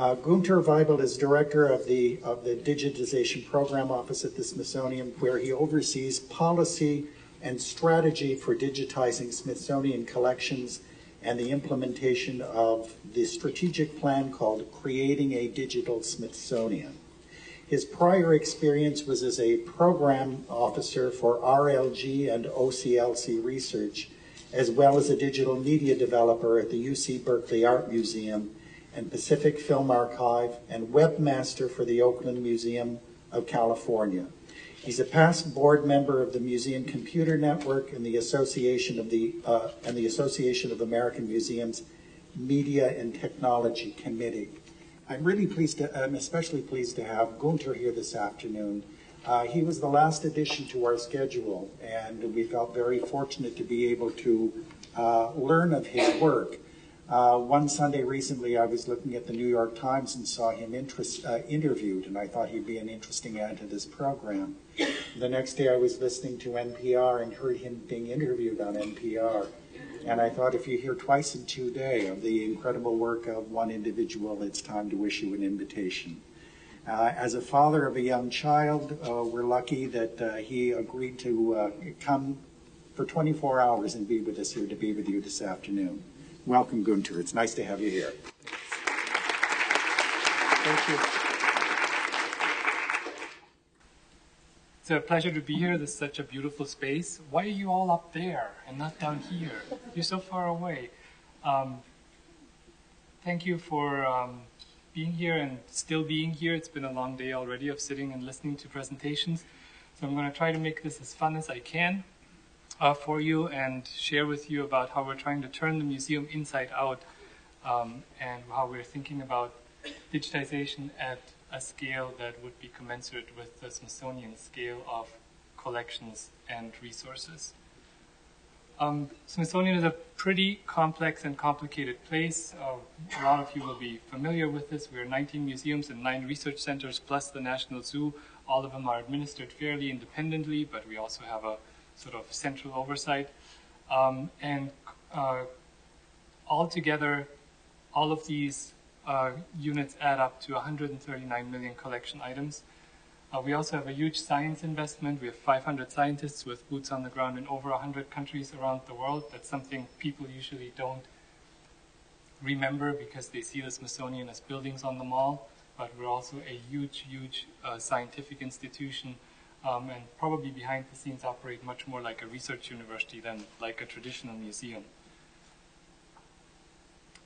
Günter Waibel is director of the Digitization Program Office at the Smithsonian, where he oversees policy and strategy for digitizing Smithsonian collections and the implementation of the strategic plan called Creating a Digital Smithsonian. His prior experience was as a program officer for RLG and OCLC research, as well as a digital media developer at the UC Berkeley Art Museum and Pacific Film Archive, and webmaster for the Oakland Museum of California. He's a past board member of the Museum Computer Network and the Association of American Museums Media and Technology Committee. I'm especially pleased to have Günter here this afternoon. He was the last addition to our schedule, and we felt very fortunate to be able to learn of his work. One Sunday recently, I was looking at the New York Times and saw him interviewed, and I thought he'd be an interesting add to this program. The next day, I was listening to NPR and heard him being interviewed on NPR. And I thought, if you hear twice in 2 days of the incredible work of one individual, it's time to issue an invitation. As a father of a young child, we're lucky that he agreed to come for 24 hours and be with us here to be with you this afternoon. Welcome, Günter. It's nice to have you here. Thank you. It's a pleasure to be here. This is such a beautiful space. Why are you all up there and not down here? You're so far away. Thank you for being here and still being here. It's been a long day already of sitting and listening to presentations. So I'm going to try to make this as fun as I can for you and share with you about how we're trying to turn the museum inside out and how we're thinking about digitization at a scale that would be commensurate with the Smithsonian scale of collections and resources. Smithsonian is a pretty complex and complicated place. A lot of you will be familiar with this. We're 19 museums and 9 research centers plus the National Zoo. All of them are administered fairly independently, but we also have a sort of central oversight. Altogether, all of these units add up to 139 million collection items. We also have a huge science investment. We have 500 scientists with boots on the ground in over 100 countries around the world. That's something people usually don't remember because they see the Smithsonian as buildings on the mall, but we're also a huge, huge scientific institution and probably behind the scenes operate much more like a research university than like a traditional museum.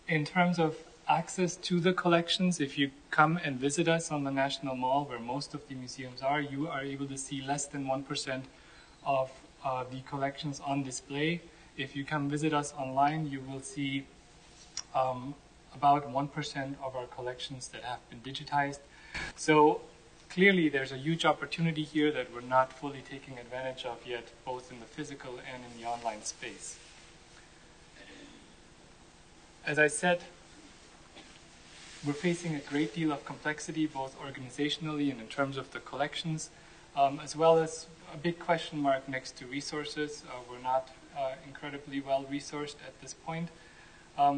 In terms of access to the collections, if you come and visit us on the National Mall, where most of the museums are, you are able to see less than 1% of the collections on display. If you come visit us online, you will see about 1% of our collections that have been digitized. So clearly there's a huge opportunity here that we're not fully taking advantage of yet, both in the physical and in the online space. As I said, we're facing a great deal of complexity, both organizationally and in terms of the collections, as well as a big question mark next to resources. We're not incredibly well resourced at this point.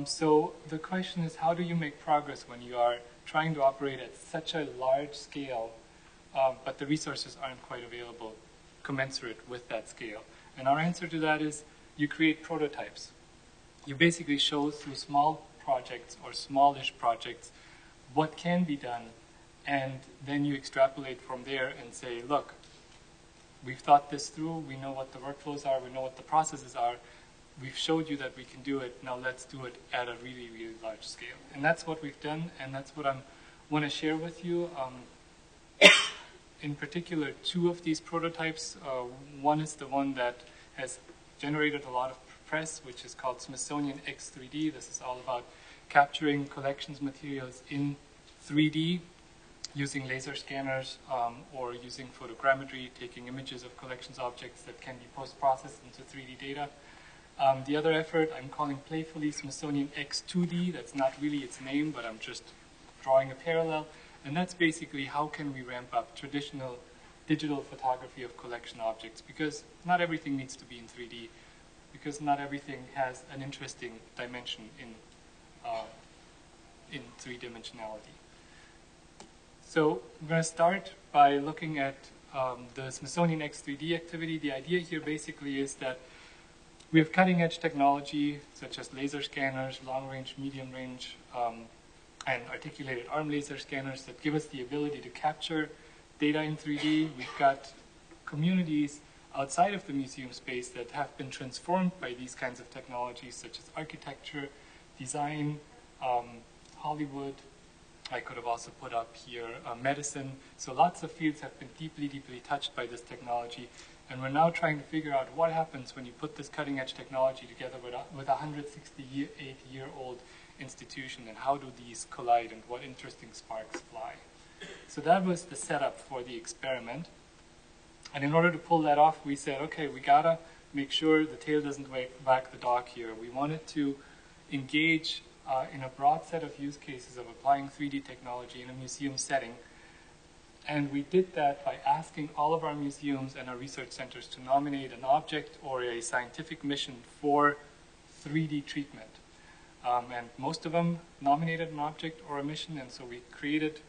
So the question is, how do you make progress when you are trying to operate at such a large scale, but the resources aren't quite available commensurate with that scale? And our answer to that is you create prototypes. You basically show through small projects or smallish projects what can be done, and then you extrapolate from there and say, look, we've thought this through, we know what the workflows are, we know what the processes are, we've showed you that we can do it, now let's do it at a really, really large scale. And that's what we've done, and that's what I want to share with you. In particular, 2 of these prototypes. One is the one that has generated a lot of press, which is called Smithsonian X3D. This is all about capturing collections materials in 3D using laser scanners or using photogrammetry, taking images of collections objects that can be post-processed into 3D data. The other effort I'm calling playfully Smithsonian X2D. That's not really its name, but I'm just drawing a parallel. And that's basically how can we ramp up traditional digital photography of collection objects, because not everything needs to be in 3D, because not everything has an interesting dimension in 3-dimensionality. So we're going to start by looking at the Smithsonian X3D activity. The idea here basically is that we have cutting-edge technology such as laser scanners, long-range, medium-range, and articulated arm laser scanners that give us the ability to capture data in 3D. We've got communities outside of the museum space that have been transformed by these kinds of technologies, such as architecture, design, Hollywood. I could have also put up here medicine. So lots of fields have been deeply, deeply touched by this technology. And we're now trying to figure out what happens when you put this cutting-edge technology together with a 168-year-old institution, and how do these collide, and what interesting sparks fly. So that was the setup for the experiment. And in order to pull that off, we said, okay, we gotta make sure the tail doesn't wag the dog here. We wanted to engage in a broad set of use cases of applying 3D technology in a museum setting. And we did that by asking all of our museums and our research centers to nominate an object or a scientific mission for 3D treatment. And most of them nominated an object or a mission, and so we created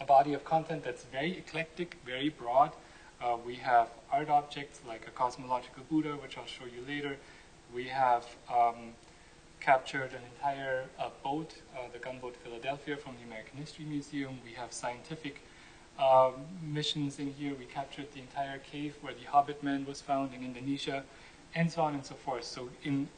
a body of content that's very eclectic, very broad. We have art objects like a cosmological Buddha, which I'll show you later. We have captured an entire boat, the gunboat Philadelphia from the American History Museum. We have scientific missions in here. We captured the entire cave where the Hobbit Man was found in Indonesia, and so on and so forth. So in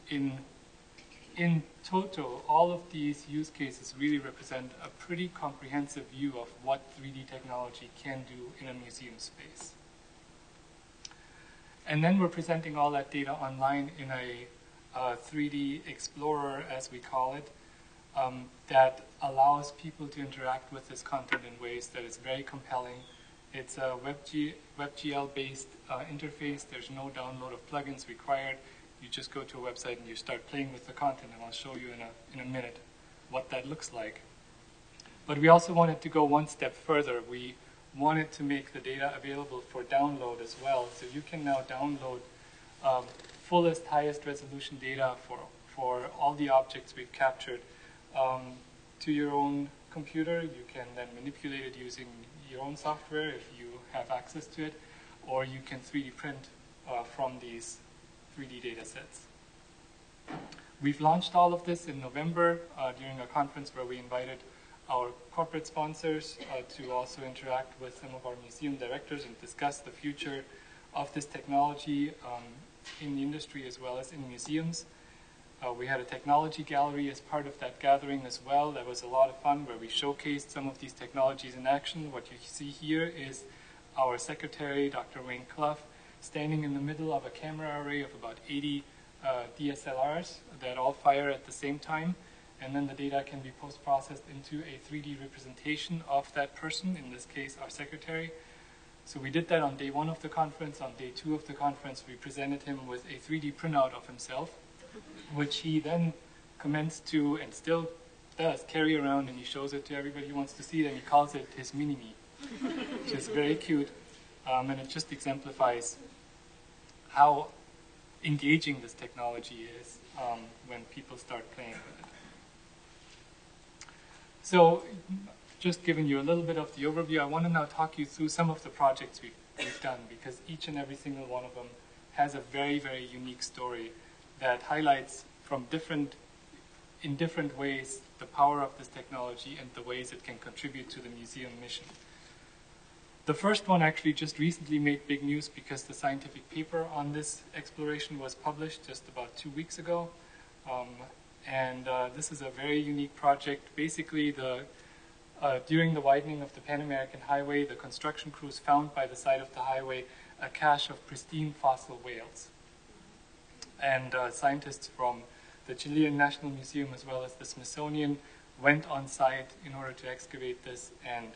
total, all of these use cases really represent a pretty comprehensive view of what 3D technology can do in a museum space. And then we're presenting all that data online in a 3D Explorer, as we call it, that allows people to interact with this content in ways that is very compelling. It's a WebGL-based interface. There's no download of plugins required. You just go to a website and you start playing with the content, and I'll show you in a minute what that looks like. But we also wanted to go one step further. We wanted to make the data available for download as well. So you can now download fullest, highest resolution data for all the objects we've captured to your own computer. You can then manipulate it using your own software if you have access to it, or you can 3D print from these 3D data sets. We've launched all of this in November during a conference where we invited our corporate sponsors to also interact with some of our museum directors and discuss the future of this technology in the industry as well as in museums. We had a technology gallery as part of that gathering as well. That was a lot of fun, where we showcased some of these technologies in action. What you see here is our secretary, Dr. Wayne Clough, standing in the middle of a camera array of about 80 DSLRs that all fire at the same time. And then the data can be post-processed into a 3D representation of that person, in this case, our secretary. So we did that on day 1 of the conference. On day 2 of the conference, we presented him with a 3D printout of himself, which he then commenced to, and still does, carry around, and he shows it to everybody who wants to see it, and he calls it his mini-me, which is very cute, and it just exemplifies how engaging this technology is when people start playing with it. So, just giving you a little bit of the overview, I want to now talk you through some of the projects we've done, because each and every single one of them has a very, very unique story that highlights in different ways the power of this technology and the ways it can contribute to the museum mission. The first one actually just recently made big news because the scientific paper on this exploration was published just about 2 weeks ago. This is a very unique project. Basically, during the widening of the Pan American Highway, the construction crews found by the side of the highway a cache of pristine fossil whales. And scientists from the Chilean National Museum as well as the Smithsonian went on site in order to excavate this and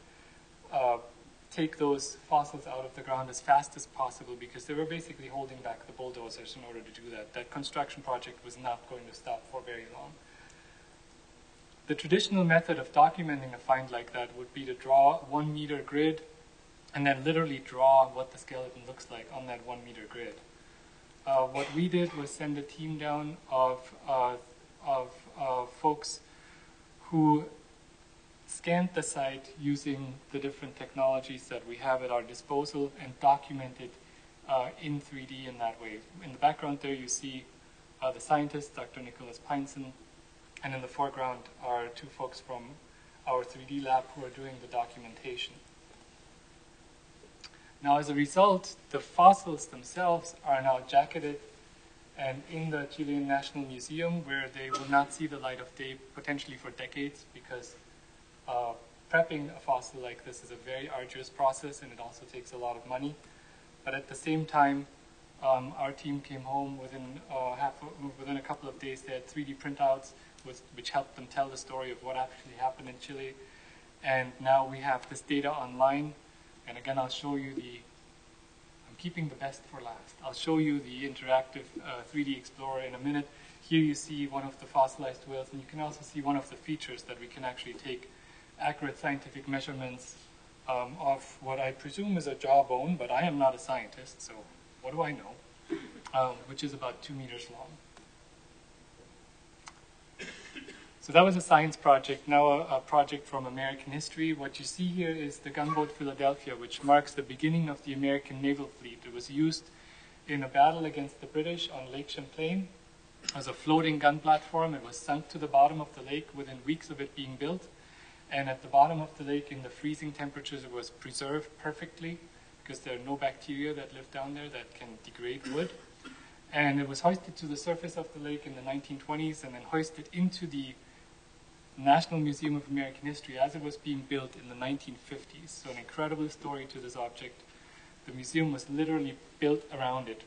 take those fossils out of the ground as fast as possible, because they were basically holding back the bulldozers in order to do that. That construction project was not going to stop for very long. The traditional method of documenting a find like that would be to draw a 1 meter grid and then literally draw what the skeleton looks like on that 1 meter grid. What we did was send a team down of folks who scanned the site using the different technologies that we have at our disposal and documented in 3D in that way. In the background there you see the scientist, Dr. Nicholas Peinsen, and in the foreground are two folks from our 3D lab who are doing the documentation. Now as a result, the fossils themselves are now jacketed and in the Chilean National Museum, where they will not see the light of day potentially for decades, because prepping a fossil like this is a very arduous process and it also takes a lot of money. But at the same time, our team came home within a couple of days. They had 3D printouts which helped them tell the story of what actually happened in Chile. And now we have this data online. And again, I'll show you I'm keeping the best for last. I'll show you the interactive 3D Explorer in a minute. Here you see one of the fossilized whales, and you can also see one of the features that we can actually take accurate scientific measurements of what I presume is a jawbone, but I am not a scientist, so what do I know? Which is about 2 meters long. So that was a science project. Now a project from American history. What you see here is the gunboat Philadelphia, which marks the beginning of the American naval fleet. It was used in a battle against the British on Lake Champlain as a floating gun platform. It was sunk to the bottom of the lake within weeks of it being built. And at the bottom of the lake, in the freezing temperatures, it was preserved perfectly because there are no bacteria that live down there that can degrade wood. And it was hoisted to the surface of the lake in the 1920s and then hoisted into the National Museum of American History as it was being built in the 1950s. So an incredible story to this object. The museum was literally built around it.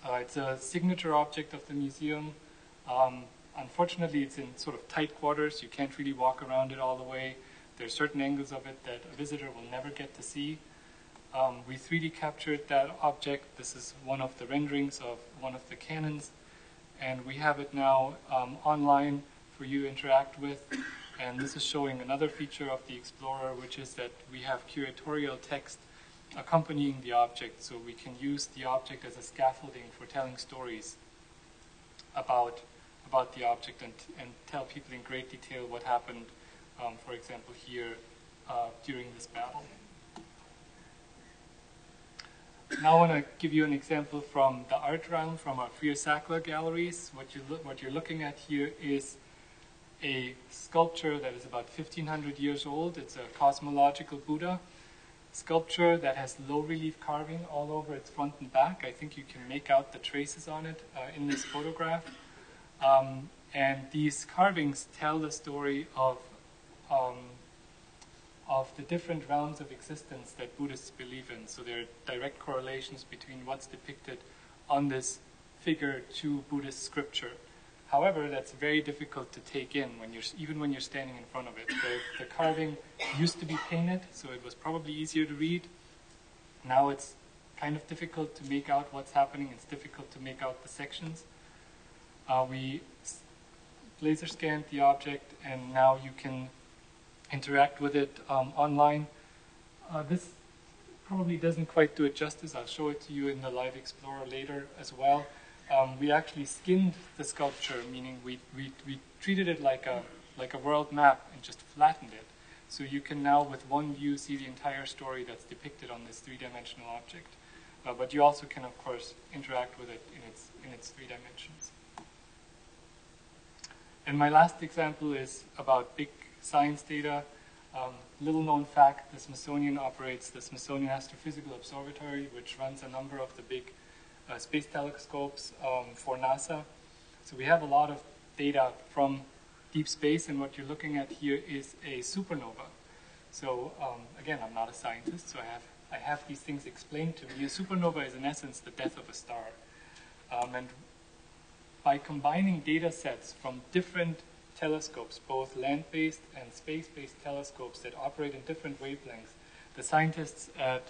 It's a signature object of the museum. Unfortunately, it's in sort of tight quarters. You can't really walk around it all the way. There are certain angles of it that a visitor will never get to see. We 3D captured that object. This is one of the renderings of one of the cannons. And we have it now online for you to interact with. And this is showing another feature of the Explorer, which is that we have curatorial text accompanying the object, so we can use the object as a scaffolding for telling stories about the object and tell people in great detail what happened, for example, here during this battle. Now I want to give you an example from the art realm, from our Freer Sackler galleries. What you're looking at here is a sculpture that is about 1,500 years old. It's a cosmological Buddha sculpture that has low relief carving all over its front and back. I think you can make out the traces on it in this photograph. And these carvings tell the story of the different realms of existence that Buddhists believe in. So there are direct correlations between what's depicted on this figure to Buddhist scripture. However, that's very difficult to take in even when you're standing in front of it. The carving used to be painted, so it was probably easier to read. Now it's kind of difficult to make out what's happening. It's difficult to make out the sections. We laser scanned the object, and now you can interact with it online. This probably doesn't quite do it justice. I'll show it to you in the Live Explorer later as well. We actually skinned the sculpture, meaning we treated it like a world map and just flattened it. So you can now, with one view, see the entire story that's depicted on this three-dimensional object. But you also can, of course, interact with it in its 3 dimensions. And my last example is about big science data. Little known fact, the Smithsonian operates the Smithsonian Astrophysical Observatory, which runs a number of the big space telescopes for NASA. So we have a lot of data from deep space, and what you're looking at here is a supernova. So again, I'm not a scientist, so I have these things explained to me. A supernova is in essence the death of a star. And by combining data sets from different telescopes, both land-based and space-based telescopes that operate in different wavelengths, the scientists at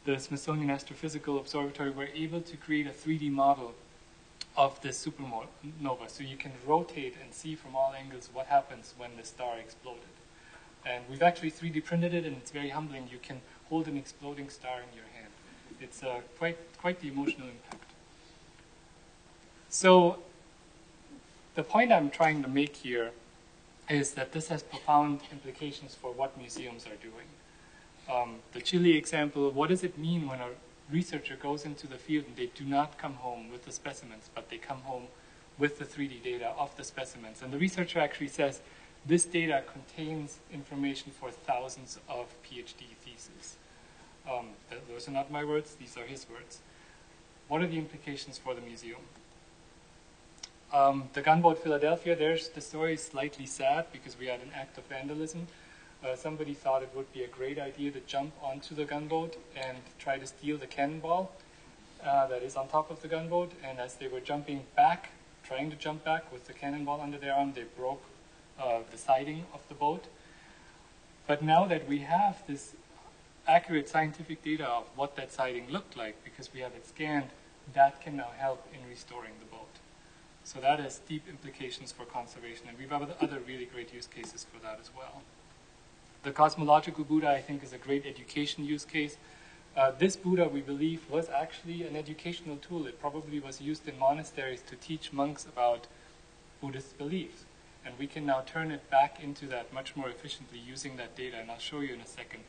the Smithsonian Astrophysical Observatory were able to create a 3D model of this supernova. So you can rotate and see from all angles what happens when the star exploded. And we've actually 3D printed it, and it's very humbling. You can hold an exploding star in your hand. It's quite the emotional impact. So the point I'm trying to make here is that this has profound implications for what museums are doing. The Chile example, what does it mean when a researcher goes into the field and they do not come home with the specimens, but they come home with the 3D data of the specimens? And the researcher actually says, this data contains information for thousands of PhD theses. Those are not my words, these are his words. What are the implications for the museum? The gunboat Philadelphia, there's the story is slightly sad because we had an act of vandalism. Somebody thought it would be a great idea to jump onto the gunboat and try to steal the cannonball that is on top of the gunboat. And as they were jumping back, trying to jump back with the cannonball under their arm, they broke the siding of the boat. But now that we have this accurate scientific data of what that siding looked like, because we have it scanned, that can now help in restoring the boat. So that has deep implications for conservation, and we've have other really great use cases for that as well. The cosmological Buddha, I think, is a great education use case. This Buddha, we believe, was actually an educational tool. It probably was used in monasteries to teach monks about Buddhist beliefs. And we can now turn it back into that much more efficiently using that data, and I'll show you in a second,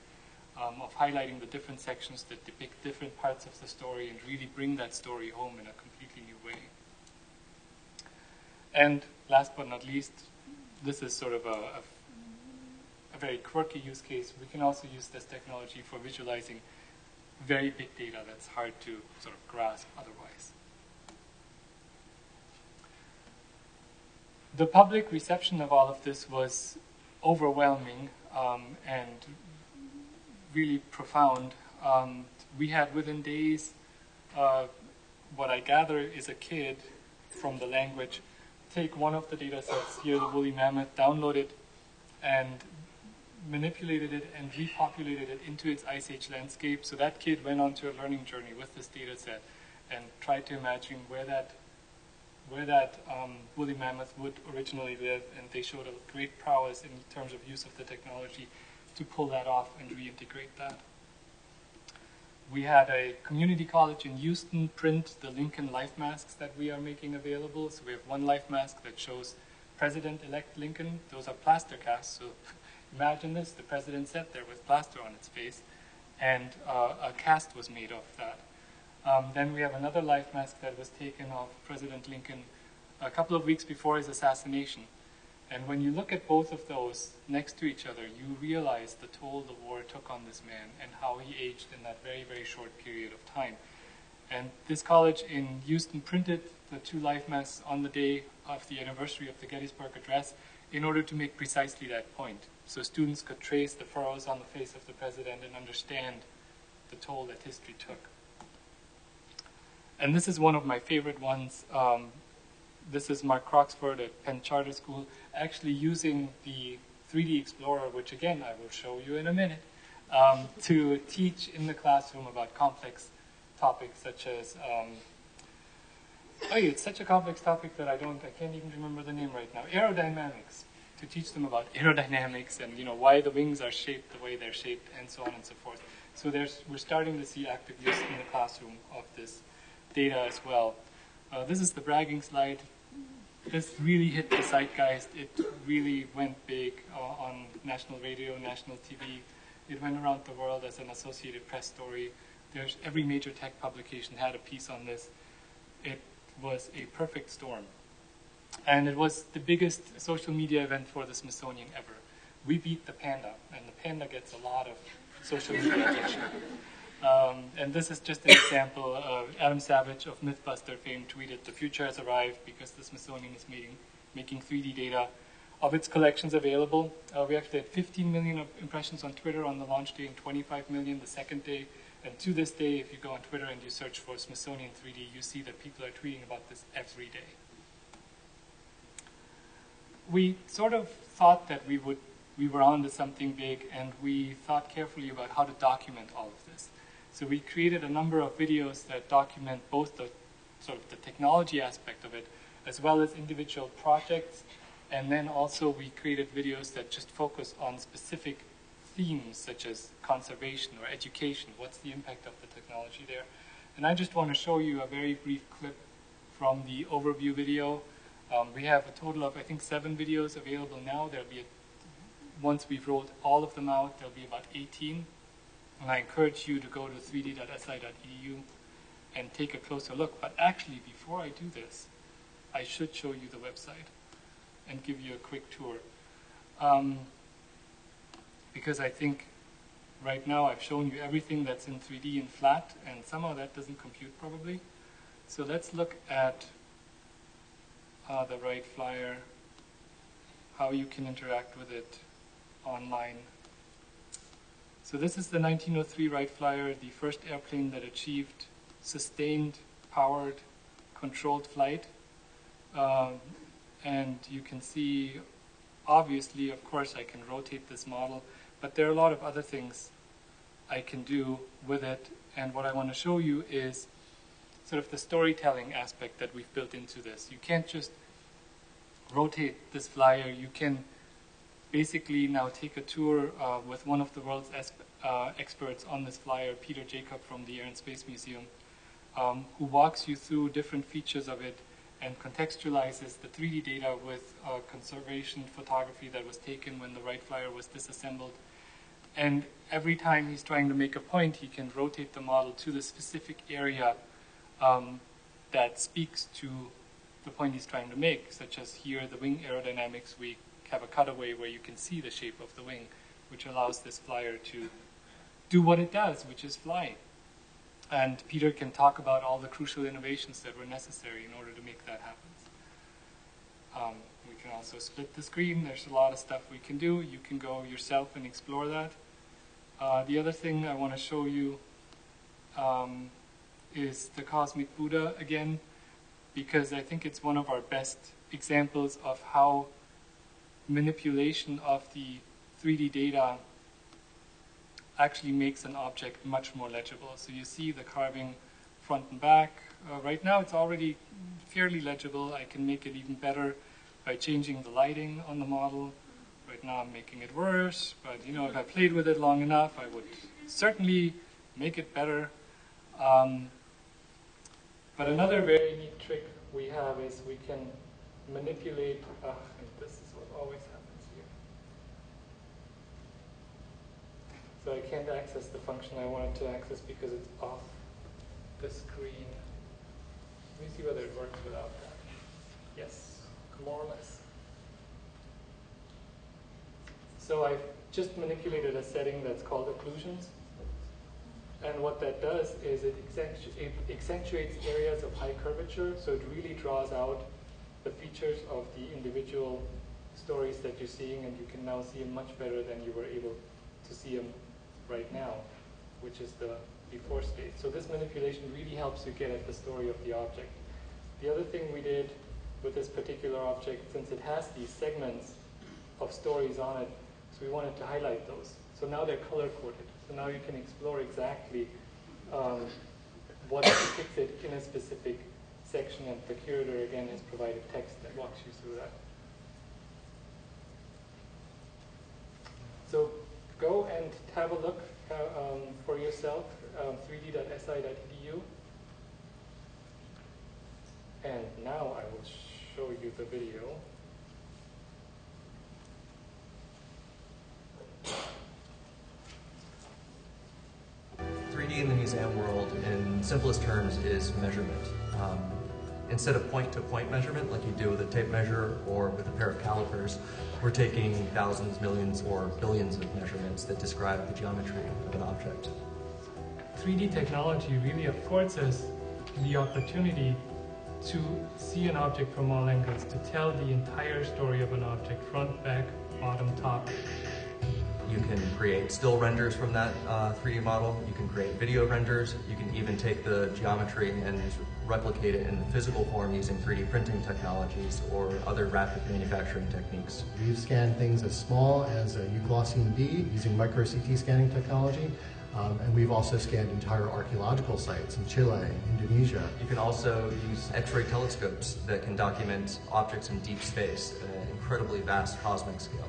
of highlighting the different sections that depict different parts of the story and really bring that story home in a completely new way. And last but not least, this is sort of a very quirky use case. We can also use this technology for visualizing very big data that's hard to sort of grasp otherwise. The public reception of all of this was overwhelming and really profound. We had within days, what I gather is a kid from the language take one of the data sets here, the woolly mammoth, download it, and manipulated it and repopulated it into its Ice Age landscape. So that kid went on to a learning journey with this data set and tried to imagine where that woolly mammoth would originally live, and they showed a great prowess in terms of use of the technology to pull that off and reintegrate that. We had a community college in Houston print the Lincoln life masks that we are making available. So we have one life mask that shows President-elect Lincoln. Those are plaster casts. So imagine this, the president sat there with plaster on its face, and a cast was made of that. Then we have another life mask that was taken of President Lincoln a couple of weeks before his assassination. And when you look at both of those next to each other, you realize the toll the war took on this man and how he aged in that very, very short period of time. And this college in Houston printed the two life masks on the day of the anniversary of the Gettysburg Address in order to make precisely that point. So students could trace the furrows on the face of the president and understand the toll that history took. And this is one of my favorite ones. This is Mark Croxford at Penn Charter School, actually using the 3D Explorer, which again I will show you in a minute, to teach in the classroom about complex topics such as, it's such a complex topic that I can't even remember the name right now, aerodynamics, to teach them about aerodynamics and why the wings are shaped the way they're shaped and so on and so forth. So we're starting to see active use in the classroom of this data as well. This is the bragging slide. This really hit the zeitgeist. It really went big on national radio, national TV. It went around the world as an Associated Press story. Every major tech publication had a piece on this. It was a perfect storm. And it was the biggest social media event for the Smithsonian ever. We beat the panda, and the panda gets a lot of social media attention. And this is just an example. Adam Savage of Mythbuster fame tweeted, "The future has arrived because the Smithsonian is making 3D data of its collections available." We actually had 15 million impressions on Twitter on the launch day and 25 million the second day. And to this day, if you go on Twitter and you search for Smithsonian 3D, you see that people are tweeting about this every day. We sort of thought that we were on to something big, and we thought carefully about how to document all of this. So we created a number of videos that document both the sort of the technology aspect of it, as well as individual projects. And then also we created videos that just focus on specific themes such as conservation or education. What's the impact of the technology there? And I just want to show you a very brief clip from the overview video. We have a total of, I think, 7 videos available now. There'll be, once we've rolled all of them out, there'll be about 18. And I encourage you to go to 3d.si.edu and take a closer look. But actually, before I do this, I should show you the website and give you a quick tour. Because I think right now I've shown you everything that's in 3D and flat, and somehow that doesn't compute probably. So let's look at the right flyer, how you can interact with it online. So this is the 1903 Wright Flyer, the first airplane that achieved sustained, powered, controlled flight. And you can see, obviously, of course, I can rotate this model, but there are a lot of other things I can do with it. And what I want to show you is sort of the storytelling aspect that we've built into this. You can't just rotate this flyer. You can basically now take a tour with one of the world's experts on this flyer, Peter Jacob from the Air and Space Museum, who walks you through different features of it and contextualizes the 3D data with conservation photography that was taken when the Wright Flyer was disassembled. And every time he's trying to make a point, he can rotate the model to the specific area that speaks to the point he's trying to make, such as here, the wing aerodynamics. We have a cutaway where you can see the shape of the wing, which allows this flyer to do what it does, which is fly. And Peter can talk about all the crucial innovations that were necessary in order to make that happen. We can also split the screen. There's a lot of stuff we can do. You can go yourself and explore that. The other thing I want to show you is the Cosmic Buddha again, because I think it's one of our best examples of how manipulation of the 3D data actually makes an object much more legible. So you see the carving front and back. Right now it's already fairly legible. I can make it even better by changing the lighting on the model. Right now I'm making it worse, but you know, if I played with it long enough, I would certainly make it better. But another very neat trick we have is we can manipulate, and this is what always happens here. So I can't access the function I wanted to access because it's off the screen. Let me see whether it works without that. Yes, more or less. So I've just manipulated a setting that's called occlusions. And what that does is it accentuates areas of high curvature, so it really draws out the features of the individual stories that you're seeing, and you can now see them much better than you were able to see them right now, which is the before state. So this manipulation really helps you get at the story of the object. The other thing we did with this particular object, since it has these segments of stories on it, so we wanted to highlight those. So now they're color-coded. So now you can explore exactly what depicts it in a specific section, and the curator again has provided text that walks you through that. So go and have a look for yourself, 3d.si.edu. And now I will show you the video. In the museum world, in simplest terms, is measurement. Instead of point-to-point measurement, like you do with a tape measure or with a pair of calipers, we're taking thousands, millions, or billions of measurements that describe the geometry of an object. 3D technology really affords us the opportunity to see an object from all angles, to tell the entire story of an object, front, back, bottom, top. You can create still renders from that 3D model. You can create video renders. You can even take the geometry and replicate it in the physical form using 3D printing technologies or other rapid manufacturing techniques. We've scanned things as small as a euglossine B using micro CT scanning technology. And we've also scanned entire archaeological sites in Chile, Indonesia. You can also use X-ray telescopes that can document objects in deep space at an incredibly vast cosmic scale.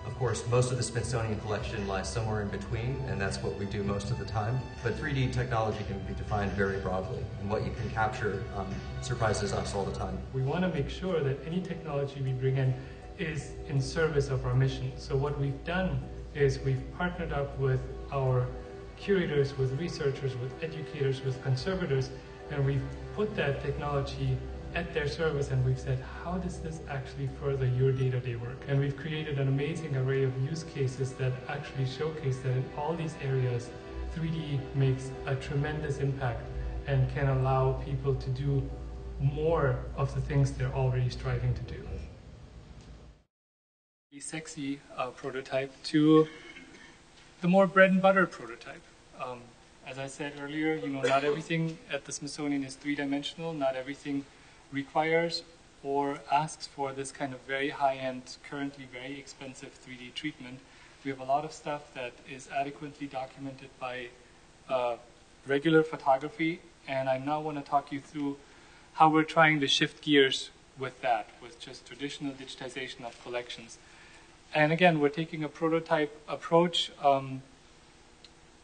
Of course, most of the Smithsonian collection lies somewhere in between, and that's what we do most of the time. But 3D technology can be defined very broadly, and what you can capture surprises us all the time. We want to make sure that any technology we bring in is in service of our mission. So what we've done is we've partnered up with our curators, with researchers, with educators, with conservators, and we've put that technology at their service, and we've said, how does this actually further your day-to-day work? And we've created an amazing array of use cases that actually showcase that in all these areas, 3D makes a tremendous impact and can allow people to do more of the things they're already striving to do. The sexy prototype to the more bread and butter prototype. As I said earlier, not everything at the Smithsonian is three-dimensional. Not everything requires or asks for this kind of very high-end, currently very expensive 3D treatment. We have a lot of stuff that is adequately documented by regular photography, and I now want to talk you through how we're trying to shift gears with that, with just traditional digitization of collections. And again, we're taking a prototype approach,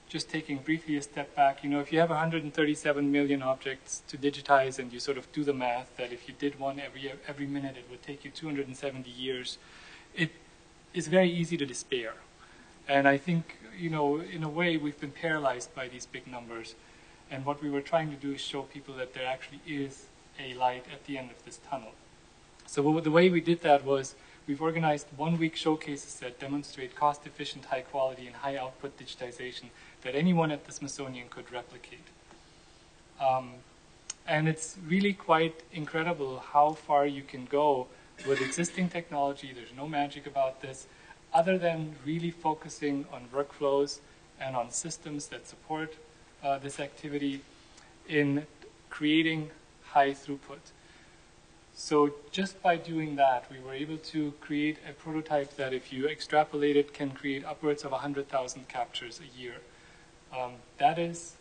just taking briefly a step back. If you have 137 million objects to digitize and you sort of do the math that if you did one every minute, it would take you 270 years, it is very easy to despair. And I think, in a way, we've been paralyzed by these big numbers. And what we were trying to do is show people that there actually is a light at the end of this tunnel. So the way we did that was we've organized 1-week showcases that demonstrate cost-efficient, high-quality, and high-output digitization that anyone at the Smithsonian could replicate. And it's really quite incredible how far you can go with existing technology. There's no magic about this, other than really focusing on workflows and on systems that support this activity in creating high throughput. So just by doing that, we were able to create a prototype that, if you extrapolate it, can create upwards of 100,000 captures a year. That is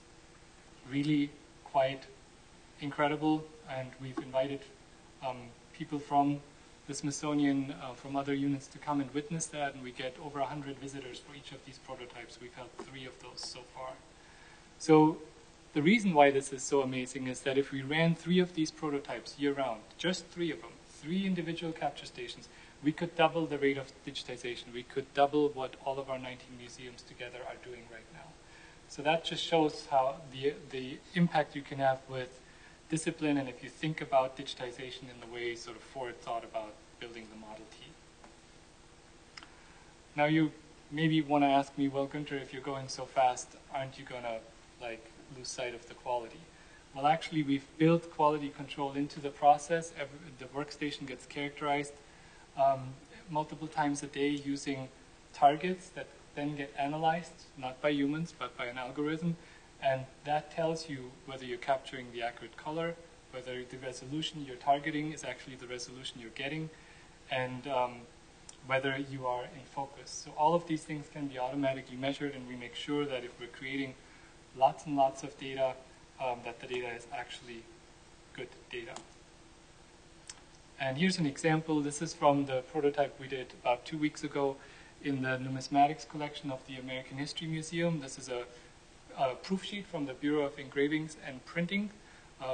really quite incredible, and we've invited people from the Smithsonian, from other units to come and witness that, and we get over 100 visitors for each of these prototypes. We've held 3 of those so far. So the reason why this is so amazing is that if we ran 3 of these prototypes year-round, just 3 of them, 3 individual capture stations, we could double the rate of digitization. We could double what all of our 19 museums together are doing right now. So that just shows how the impact you can have with discipline, and if you think about digitization in the way sort of Ford thought about building the Model T. Now you maybe want to ask me, well, Günter, if you're going so fast, aren't you going to lose sight of the quality? Well, actually, we've built quality control into the process. The workstation gets characterized multiple times a day using targets that then get analyzed, not by humans, but by an algorithm. And that tells you whether you're capturing the accurate color, whether the resolution you're targeting is actually the resolution you're getting, and whether you are in focus. So all of these things can be automatically measured, and we make sure that if we're creating lots and lots of data, that the data is actually good data. And here's an example. This is from the prototype we did about 2 weeks ago in the numismatics collection of the American History Museum. This is a proof sheet from the Bureau of Engravings and Printing.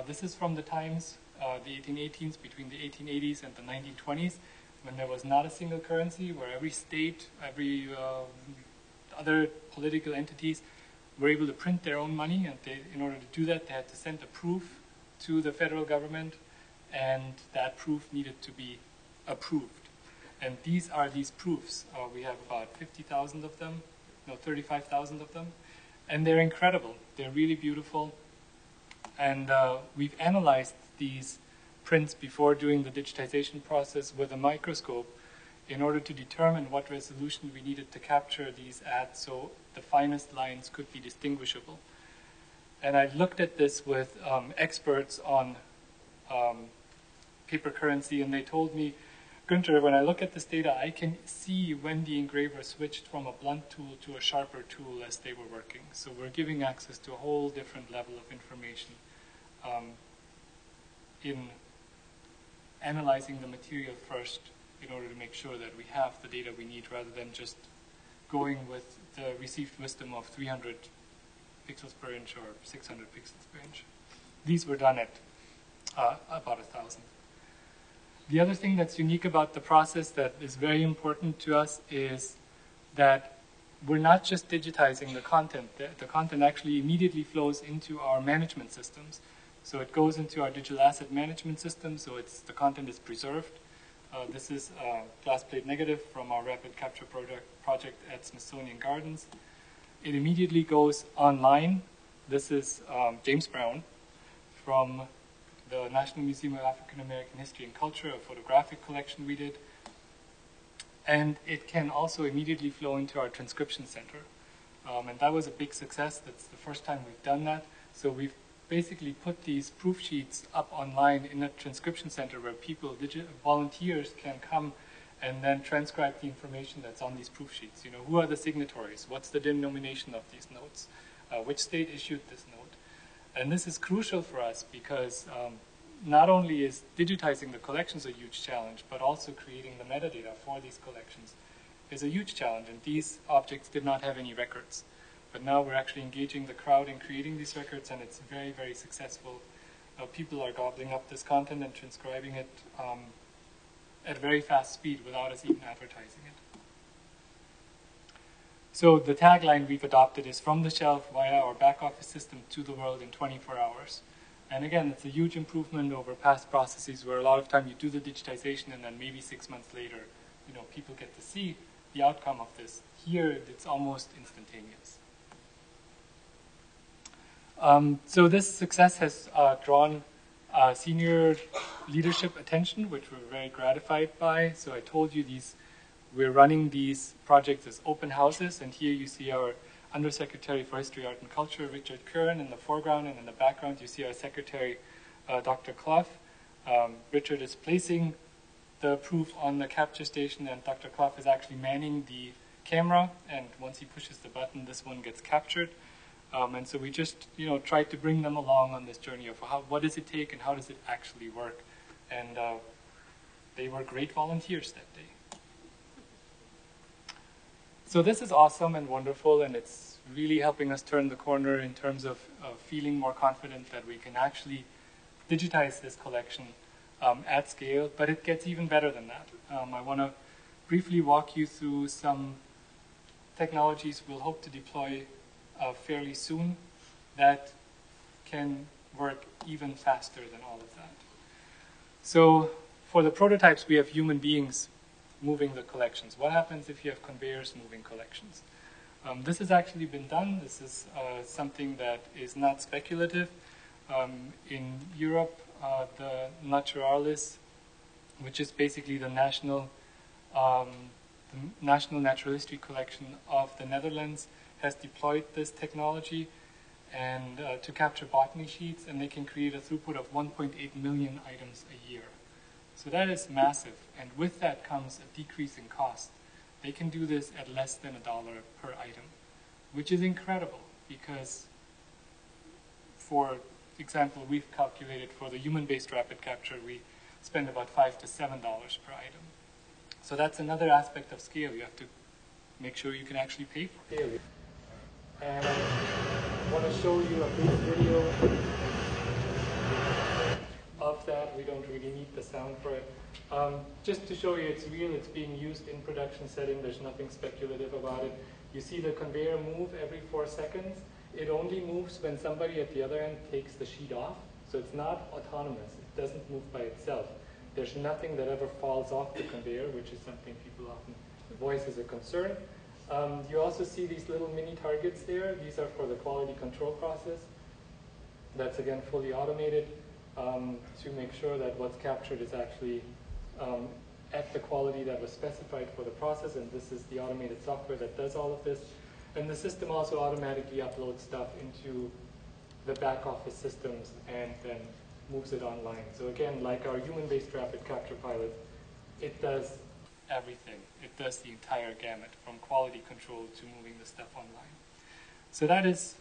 This is from the times, the 1818s, between the 1880s and the 1920s, when there was not a single currency, where every state, every other political entities were able to print their own money, and in order to do that, they had to send a proof to the federal government, and that proof needed to be approved. And these are these proofs. We have about 50,000 of them, no, 35,000 of them, and they're incredible. They're really beautiful, and we've analyzed these prints before doing the digitization process with a microscope in order to determine what resolution we needed to capture these at, so the finest lines could be distinguishable. And I looked at this with experts on paper currency, and they told me, Günter, when I look at this data, I can see when the engraver switched from a blunt tool to a sharper tool as they were working. So we're giving access to a whole different level of information in analyzing the material first in order to make sure that we have the data we need rather than just going with the received wisdom of 300 pixels per inch or 600 pixels per inch. These were done at about 1,000. The other thing that's unique about the process that is very important to us is that we're not just digitizing the content. The content actually immediately flows into our management systems. So it goes into our digital asset management system, so the content is preserved. This is a glass plate negative from our rapid capture project at Smithsonian Gardens. It immediately goes online. This is James Brown from the National Museum of African American History and Culture, a photographic collection we did. And it can also immediately flow into our transcription center. And that was a big success. That's the first time we've done that. So we've basically put these proof sheets up online in a transcription center where people, volunteers, can come and then transcribe the information that's on these proof sheets. You know, who are the signatories? What's the denomination of these notes? Which state issued this note? And this is crucial for us because not only is digitizing the collections a huge challenge, but also creating the metadata for these collections is a huge challenge. And these objects did not have any records. But now we're actually engaging the crowd in creating these records, and it's very, very successful. People are gobbling up this content and transcribing it at very fast speed without us even advertising it. So the tagline we've adopted is from the shelf via our back office system to the world in 24 hours. And again, it's a huge improvement over past processes where a lot of time you do the digitization and then maybe 6 months later, you know, people get to see the outcome of this. Here, it's almost instantaneous. So this success has drawn senior leadership attention, which we're very gratified by. So I told you we're running these projects as open houses, and here you see our Undersecretary for History, Art and Culture, Richard Curran, in the foreground, and in the background you see our Secretary, Dr. Clough. Richard is placing the proof on the capture station, and Dr. Clough is actually manning the camera, and once he pushes the button, this one gets captured. And so we just, you know, tried to bring them along on this journey of what does it take and how does it actually work. And they were great volunteers that day. So this is awesome and wonderful, and it's really helping us turn the corner in terms of feeling more confident that we can actually digitize this collection at scale, but it gets even better than that. I want to briefly walk you through some technologies we'll hope to deploy fairly soon that can work even faster than all of that. So for the prototypes, we have human beings moving the collections. What happens if you have conveyors moving collections? This has actually been done. This is something that is not speculative. In Europe, the Naturalis, which is basically the national natural history collection of the Netherlands, has deployed this technology and to capture botany sheets, and they can create a throughput of 1.8 million items a year. So that is massive, and with that comes a decrease in cost. They can do this at less than $1 per item, which is incredible because, for example, we've calculated for the human-based rapid capture, we spend about $5 to $7 per item. So that's another aspect of scale. You have to make sure you can actually pay for it. And I want to show you a brief video of that. We don't really need the sound for it. Just to show you it's real, it's being used in production setting. There's nothing speculative about it. You see the conveyor move every 4 seconds. It only moves when somebody at the other end takes the sheet off. So it's not autonomous. It doesn't move by itself. There's nothing that ever falls off the conveyor, which is something people often voice as a concern. You also see these little mini targets there. These are for the quality control process. That's again fully automated to make sure that what's captured is actually at the quality that was specified for the process, and this is the automated software that does all of this. And the system also automatically uploads stuff into the back office systems and then moves it online. So again, like our human-based rapid capture pilot, it does everything. It does the entire gamut from quality control to moving the stuff online. So that is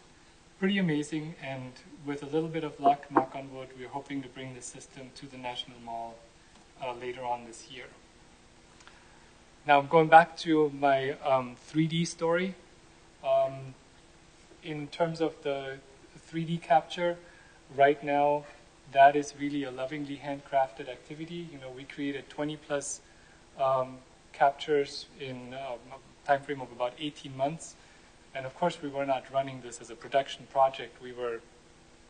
pretty amazing, and with a little bit of luck, knock on wood, we're hoping to bring this system to the National Mall later on this year. Now I'm going back to my 3D story. In terms of the 3D capture, right now, that is really a lovingly handcrafted activity. You know, we created 20 plus captures in a time frame of about 18 months. And of course, we were not running this as a production project. We were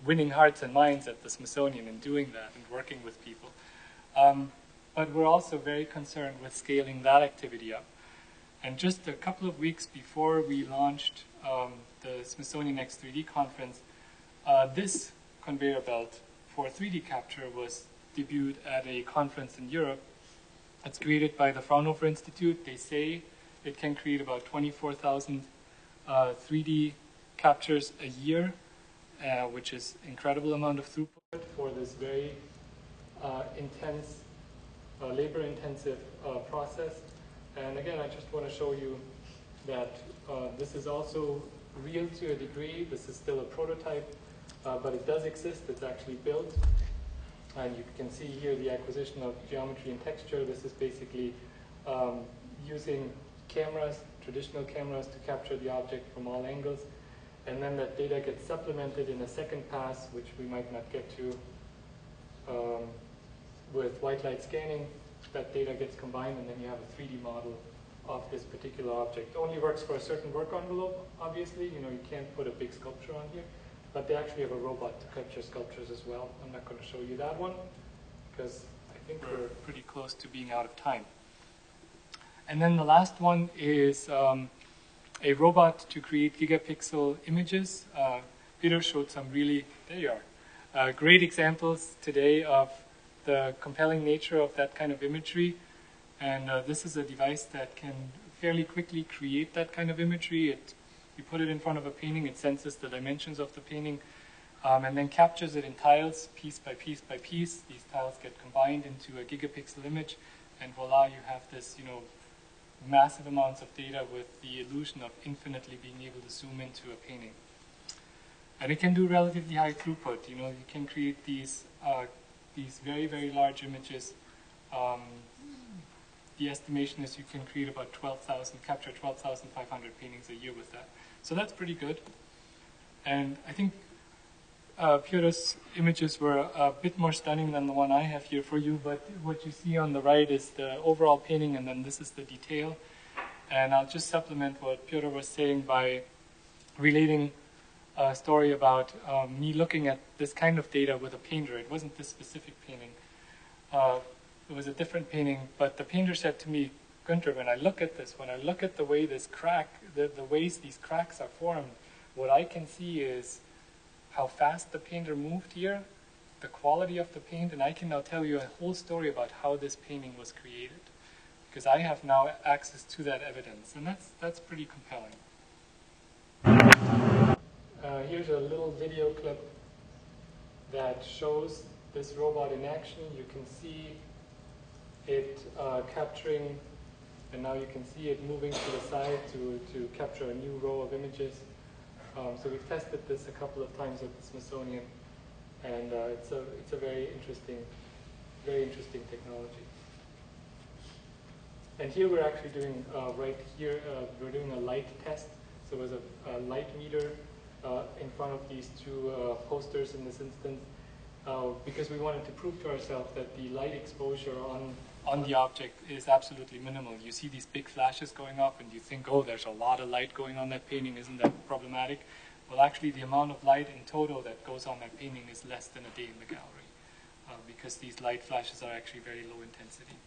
winning hearts and minds at the Smithsonian and doing that and working with people. But we're also very concerned with scaling that activity up. And just a couple of weeks before we launched the Smithsonian X3D conference, this conveyor belt for 3D capture was debuted at a conference in Europe. It's created by the Fraunhofer Institute. They say it can create about 24,000 3D captures a year, which is incredible amount of throughput for this very intense, labor-intensive process. And again, I just want to show you that this is also real to a degree. This is still a prototype, but it does exist. It's actually built. And you can see here the acquisition of geometry and texture. This is basically using cameras, traditional cameras, to capture the object from all angles. And then that data gets supplemented in a second pass, which we might not get to, with white light scanning. That data gets combined, and then you have a 3D model of this particular object. It only works for a certain work envelope, obviously. You know, you can't put a big sculpture on here. But they actually have a robot to capture sculptures as well. I'm not going to show you that one, because I think we're pretty close to being out of time. And then the last one is a robot to create gigapixel images. Peter showed some really, there you are, great examples today of the compelling nature of that kind of imagery. And this is a device that can fairly quickly create that kind of imagery. You put it in front of a painting, it senses the dimensions of the painting, and then captures it in tiles, piece by piece by piece. These tiles get combined into a gigapixel image, and voila, you have this, you know, massive amounts of data with the illusion of infinitely being able to zoom into a painting. And it can do relatively high throughput. You know, you can create these very, very large images. The estimation is you can create about capture 12,500 paintings a year with that. So that's pretty good. And I think Pyotr's images were a bit more stunning than the one I have here for you, but what you see on the right is the overall painting, and then this is the detail. And I'll just supplement what Pyotr was saying by relating a story about me looking at this kind of data with a painter. It wasn't this specific painting. It was a different painting, but the painter said to me, Günter, when I look at this, when I look at the way this crack, the ways these cracks are formed, what I can see is how fast the painter moved here, the quality of the paint, and I can now tell you a whole story about how this painting was created, because I have now access to that evidence, and that's pretty compelling. Here's a little video clip that shows this robot in action. You can see it capturing, and now you can see it moving to the side to capture a new row of images. So we've tested this a couple of times at the Smithsonian, and it's a very interesting technology. And here we're actually doing right here we're doing a light test. So there's a light meter in front of these two posters in this instance, because we wanted to prove to ourselves that the light exposure on the object is absolutely minimal. You see these big flashes going off and you think, oh, there's a lot of light going on that painting, isn't that problematic? Well, actually the amount of light in total that goes on that painting is less than a day in the gallery, because these light flashes are actually very low intensity.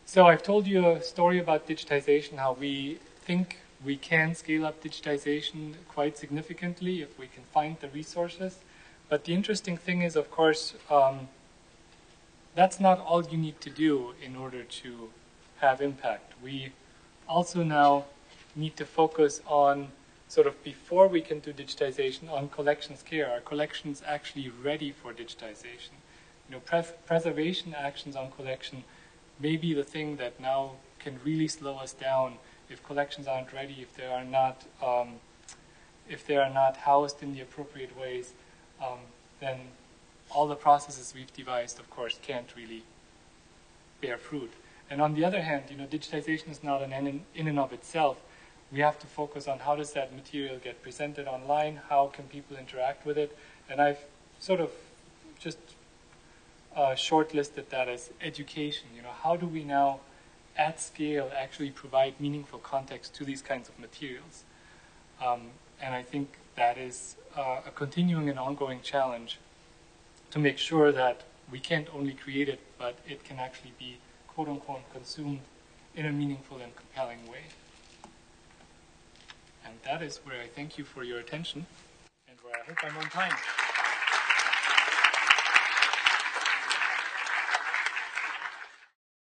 So I've told you a story about digitization, how we think we can scale up digitization quite significantly if we can find the resources. But the interesting thing is, of course, that's not all you need to do in order to have impact. We also now need to focus on, sort of before we can do digitization, on collections care. Are collections actually ready for digitization? You know, preservation actions on collection may be the thing that now can really slow us down if collections aren't ready, if they are not housed in the appropriate ways. Then all the processes we've devised, of course, can't really bear fruit. And on the other hand, digitization is not an end in and of itself. We have to focus on how does that material get presented online, how can people interact with it, and I've sort of just shortlisted that as education. How do we now, at scale, actually provide meaningful context to these kinds of materials? And I think that is a continuing and ongoing challenge to make sure that we can't only create it, but it can actually be, quote-unquote, consumed in a meaningful and compelling way. And that is where I thank you for your attention, and where I hope I'm on time.